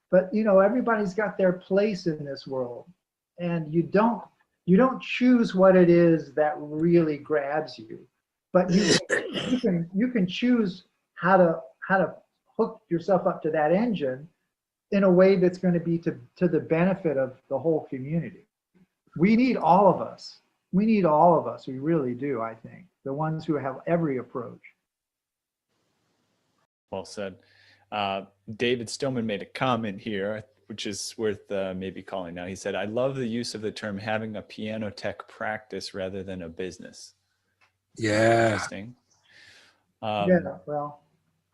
but everybody's got their place in this world, and you don't choose what it is that really grabs you, but you can choose how to hook yourself up to that engine in a way that's going to be to the benefit of the whole community. We need all of us. We need all of us. We really do, I think. The ones who have every approach. Well said. David Stillman made a comment here, which is worth maybe calling now. He said, I love the use of the term having a piano tech practice rather than a business. Yeah. Interesting. Yeah, well,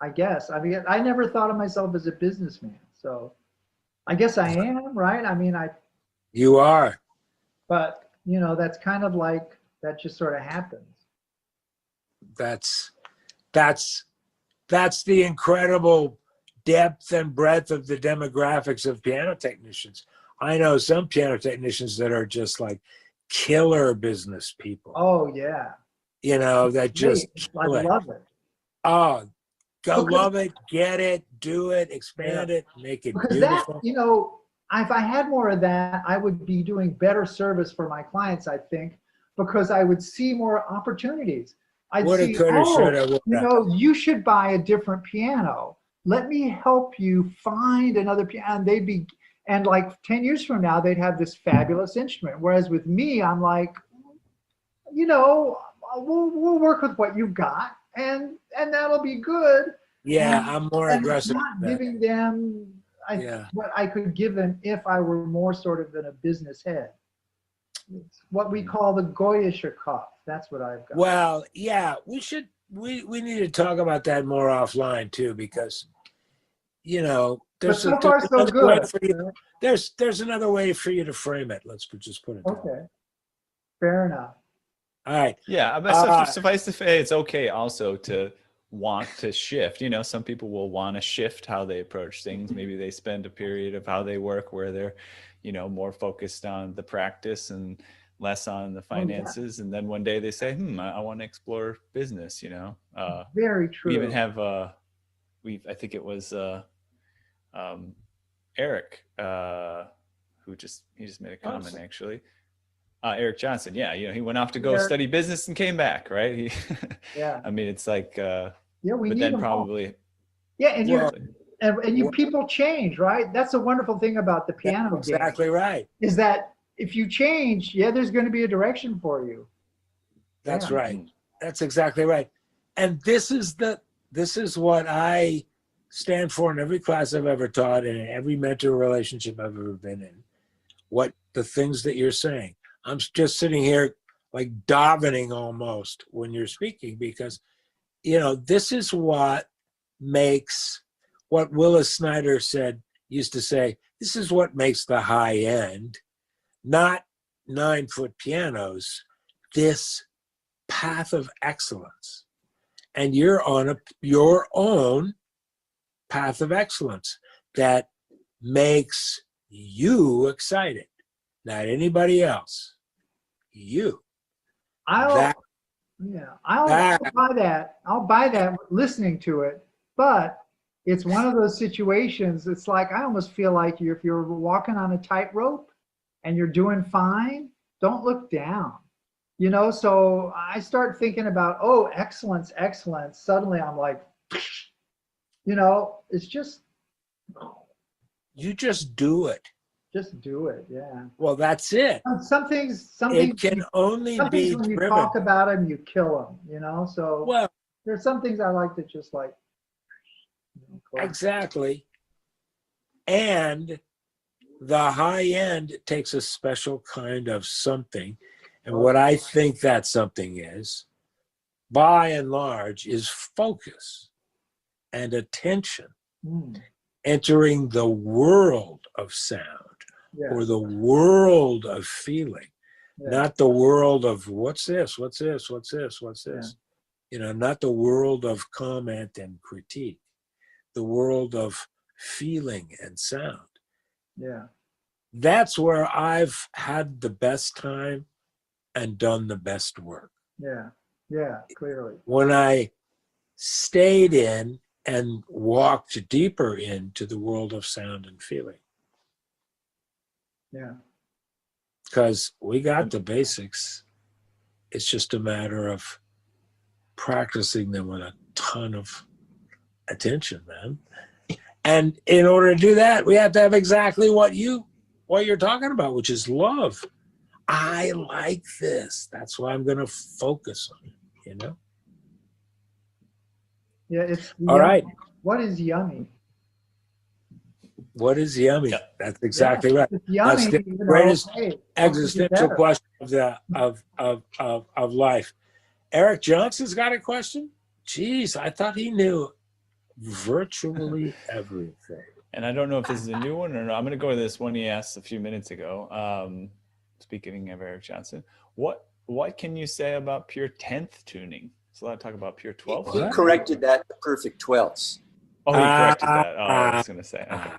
I guess. I mean, I never thought of myself as a businessman. So I guess I am, right? I mean, You are. but you know, that's kind of like, that just sort of happens. That's the incredible depth and breadth of the demographics of piano technicians. I know some piano technicians that are just like killer business people. Oh yeah. You know, that just I love it. Oh, go love it, get it, do it, expand it, make it Because beautiful. that, you know, if I had more of that, I would be doing better service for my clients, I think, because I would see more opportunities. I'd Woulda, see, coulda, oh, shoulda, you woulda. know, you should buy a different piano. Let me help you find another piano. And they'd be, and like 10 years from now, they'd have this fabulous instrument. Whereas with me, I'm like, you know, we'll work with what you've got, and that'll be good. Yeah, And- I'm more and aggressive. not with that. giving them what I could give them if I were more sort of in a business head. It's what we call the Goyischer Kopf. That's what I've got. Well, yeah, we need to talk about that more offline too, because you know, But so far so good. there's another way for you to frame it. Let's just put it that way. Okay, fair enough. All right. Yeah, but suffice to say, it's okay also to want to shift. You know, some people will want to shift how they approach things. Maybe they spend a period of how they work where they're, you know, more focused on the practice and less on the finances. And then one day they say, I want to explore business, you know. Very true. We even have, I think it was Eric, he just made a comment actually. Eric Johnson. Yeah. You know, he went off to go study business and came back. Right. Yeah. I mean, it's like, we but need then them probably. all. Yeah. And you people change, right? That's a wonderful thing about the piano game. Exactly right. Is that if you change, there's going to be a direction for you. That's right. That's exactly right. And this is what I stand for in every class I've ever taught and in every mentor relationship I've ever been in. What the things that you're saying. I'm just sitting here like davening almost when you're speaking, because, you know, this is what makes what Willis Snyder used to say, this is what makes the high end, not 9-foot pianos, this path of excellence. And you're on your own path of excellence that makes you excited, not anybody else. You. I'll buy that. I'll buy that listening to it. But it's one of those situations, it's like, I almost feel like if you're walking on a tightrope and you're doing fine, don't look down. You know, so I start thinking about, excellence. Suddenly I'm like, you know, it's just. You just do it. Just do it, yeah. Well, that's it. Some things it can only be when you driven. talk about them, you kill them, you know? So well, there's some things I like to just like. Exactly. And the high end takes a special kind of something. And what I think that something is, by and large, is focus and attention, entering the world of sound or the world of feeling, not the world of what's this. You know, not the world of comment and critique, the world of feeling and sound. Yeah. That's where I've had the best time and done the best work. Yeah. Yeah, clearly. When I stayed in and walked deeper into the world of sound and feeling. Yeah. Because we got the basics. It's just a matter of practicing them with a ton of attention, man. And in order to do that, we have to have exactly what you're talking about, which is love. I like this. That's why I'm going to focus on it, you know? Yeah, it's all right. What is yummy? What is yummy? Yeah. That's exactly right. Yummy, that's the greatest existential question of life. Eric Johnson's got a question? Jeez, I thought he knew virtually everything. And I don't know if this is a new one or not. I'm going to go with this one he asked a few minutes ago. Speaking of Eric Johnson, what can you say about pure 10th tuning? So a lot of talk about pure 12th. He corrected that to perfect 12ths. Oh, he corrected that. Oh, I was going to say. Okay.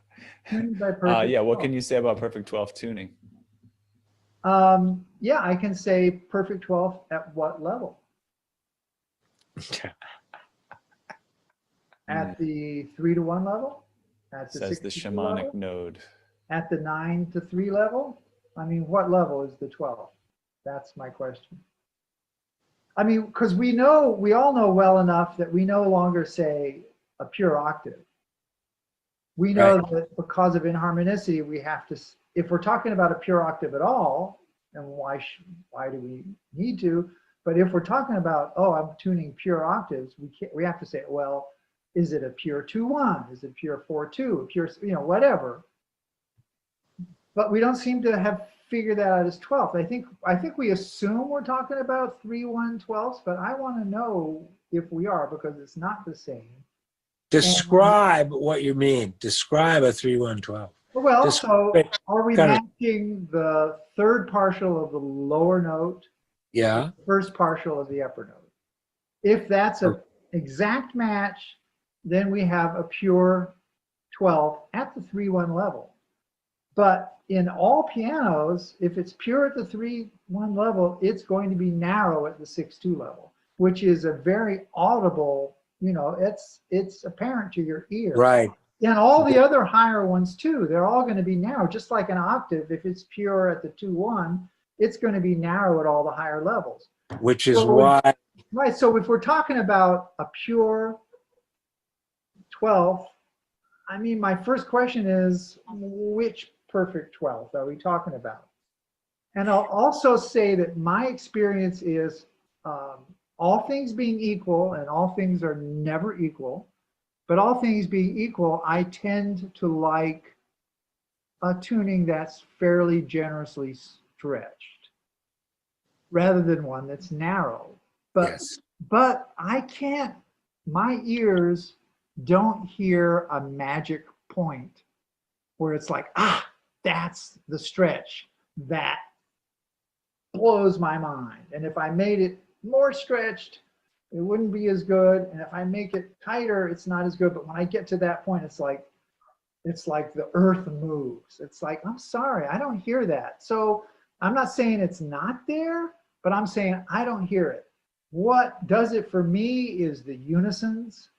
Tuned by perfect Yeah, what 12. can you say about perfect 12th tuning? Yeah, I can say perfect 12 at what level? At the 3-to-1 level? At the Says the 6-to-2 shamanic level? node. At the 9-to-3 level? I mean, what level is the 12? That's my question. I mean, because we all know well enough that we no longer say a pure octave. We know that because of inharmonicity, we have to, if we're talking about a pure octave at all, and why do we need to? But if we're talking about, oh, I'm tuning pure octaves, we have to say, well, is it a pure 2-1? Is it pure 4-2? A pure, whatever. But we don't seem to have figured that out as 12th. I think we assume we're talking about 3-1 12ths, but I want to know if we are, because it's not the same. Describe what you mean. Describe a 3-1 12. Well, so are we matching the third partial of the lower note? Yeah. First partial of the upper note. If that's an exact match, then we have a pure 12 at the 3-1 level. But in all pianos, if it's pure at the 3-1 level, it's going to be narrow at the 6-2 level, which is a very audible, it's apparent to your ear. Right. And all the other higher ones too, they're all going to be narrow, just like an octave. If it's pure at the 2-1, it's going to be narrow at all the higher levels. Which is why. Right. So if we're talking about a pure 12th, I mean, my first question is, which perfect 12th are we talking about? And I'll also say that my experience is all things being equal, and all things are never equal, but all things being equal, I tend to like a tuning that's fairly generously stretched rather than one that's narrow. But, Yes. but I can't, my ears don't hear a magic point where it's like, that's the stretch that blows my mind. And if I made it more stretched, it wouldn't be as good. And if I make it tighter, it's not as good. But when I get to that point, it's like the earth moves. It's like, I'm sorry, I don't hear that. So I'm not saying it's not there, but I'm saying I don't hear it. What does it for me is the unisons.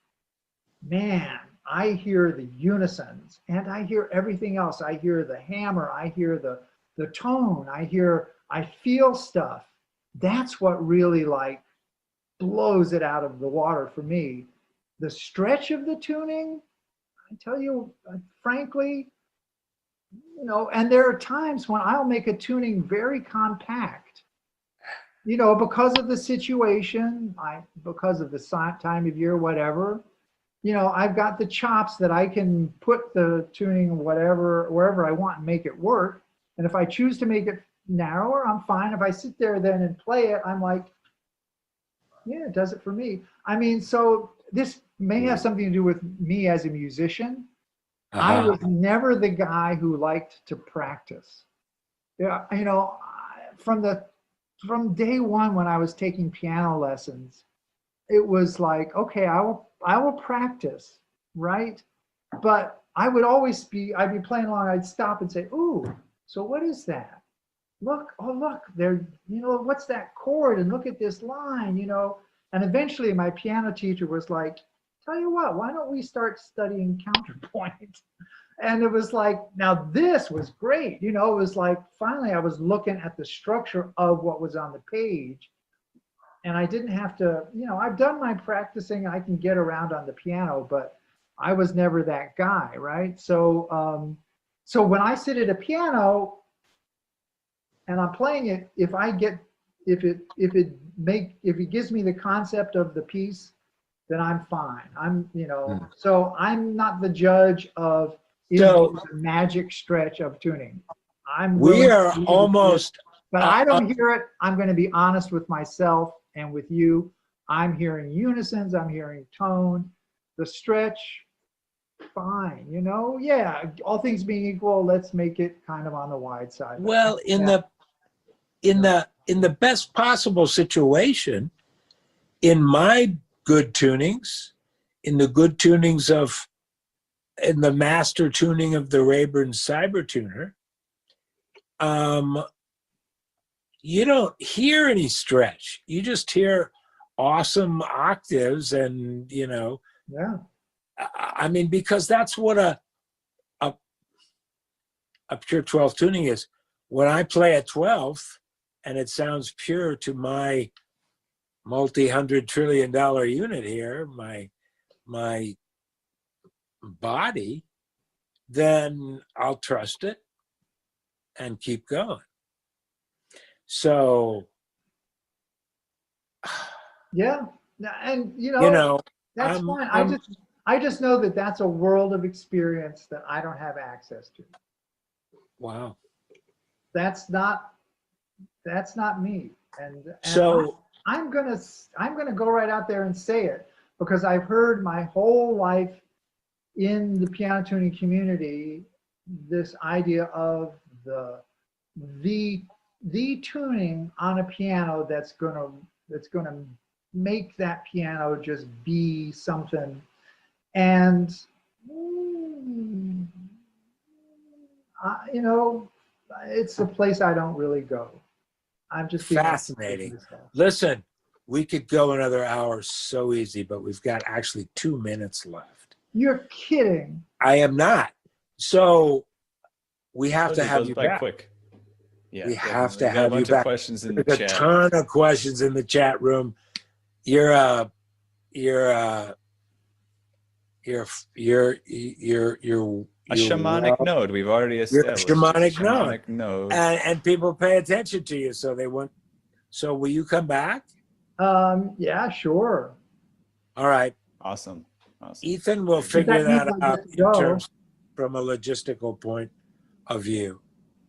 Man, I hear the unisons, and I hear everything else. I hear the hammer, I hear the tone, I feel stuff. That's what really like blows it out of the water for me. The stretch of the tuning, I tell you, frankly, and there are times when I'll make a tuning very compact, because of the situation, because of the time of year, whatever. I've got the chops that I can put the tuning wherever I want and make it work. And if I choose to make it narrower, I'm fine. If I sit there then and play it, I'm like, yeah, it does it for me. I mean, so this may have something to do with me as a musician. I was never the guy who liked to practice. Yeah, from day one when I was taking piano lessons, it was like, okay, I will practice, right? But I'd be playing along, I'd stop and say, ooh, so what is that? Look, there, what's that chord? And look at this line, And eventually my piano teacher was like, tell you what, why don't we start studying counterpoint? And it was like, now this was great. It was like, finally I was looking at the structure of what was on the page. And I didn't have to, I've done my practicing, I can get around on the piano, but I was never that guy, right? So, so when I sit at a piano and I'm playing it, if it gives me the concept of the piece, then I'm fine. So I'm not the judge of the magic stretch of tuning. We are almost, but I don't hear it. I'm going to be honest with myself and with you. I'm hearing unisons, I'm hearing tone, the stretch, fine, yeah, all things being equal, let's make it kind of on the wide side. Well, in the best possible situation, in my good tunings, in the master tuning of the Rayburn Cyber Tuner, you don't hear any stretch. You just hear awesome octaves, and Yeah. I mean, because that's what a pure 12 tuning is. When I play a 12th and it sounds pure to my multi-$100 trillion unit here, my body, then I'll trust it and keep going. So, Yeah, and that's I'm- fine. I'm- I just know that that's a world of experience that I don't have access to. wow. That's not me. And So I'm gonna go right out there and say it, because I've heard my whole life in the piano tuning community this idea of the tuning on a piano that's gonna make that piano just be something. And it's a place I don't really go. I'm just being fascinating. Listen, we could go another hour so easy, but we've got actually 2 minutes left. You're kidding. I am not. So we have to It have goes you by back. quick. Yeah, We have to definitely. Got have a bunch you back. of questions in the There's a chat. ton of questions in the chat room. You're a shamanic node. We've already You're a established. shamanic node. and people pay attention to you, so they want. So will you come back? Yeah, sure. All right. Awesome. Ethan will But figure that that means I out get to in go. terms from a logistical point of view,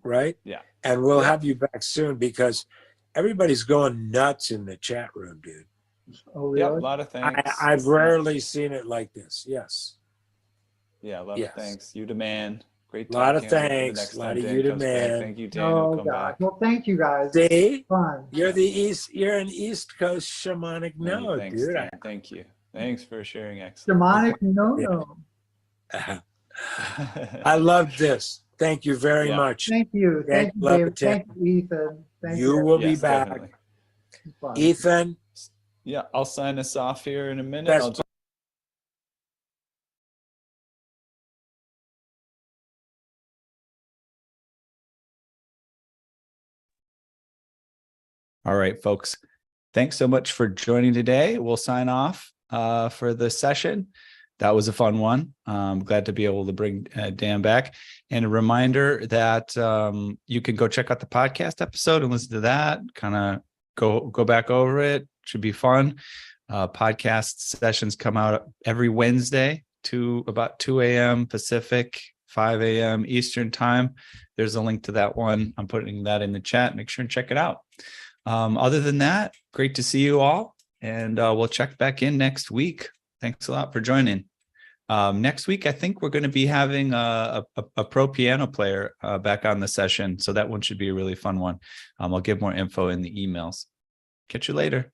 right? Yeah. And we'll have you back soon, because everybody's going nuts in the chat room, dude. Oh, Yep, a really? lot of thanks. I've rarely seen it like this. Yes. Yeah, a lot Yes. of thanks. You demand. Great A lot of talking. I'll wait for the thanks. next A lot time of Dan you comes back. demand. Thank you, Daniel. Oh, Come God. back. Well, thank you guys. See, Fun. you're you're an East Coast shamanic Many node, thanks, dude. Dan. Thank you. Thanks for sharing. Excellent. Demonic no. I love this. Thank you very Yeah. much. Thank you. Dan, Thank you, love David. it, Tim. Thank you, Ethan. Thank You you. will be Yes, back. definitely. Fun. Ethan, Yeah, I'll sign us off here in a minute. Best I'll just All right, folks. Thanks so much for joining today. We'll sign off for the session. That was a fun one. I'm glad to be able to bring Dan back. And a reminder that you can go check out the podcast episode and listen to that. Kind of go back over it. Should be fun. Podcast sessions come out every Wednesday to about 2 a.m. Pacific, 5 a.m. Eastern time. There's a link to that one. I'm putting that in the chat. Make sure and check it out. Other than that, great to see you all. And we'll check back in next week. Thanks a lot for joining. Next week, I think we're going to be having a pro piano player back on the session. So that one should be a really fun one. I'll give more info in the emails. Catch you later.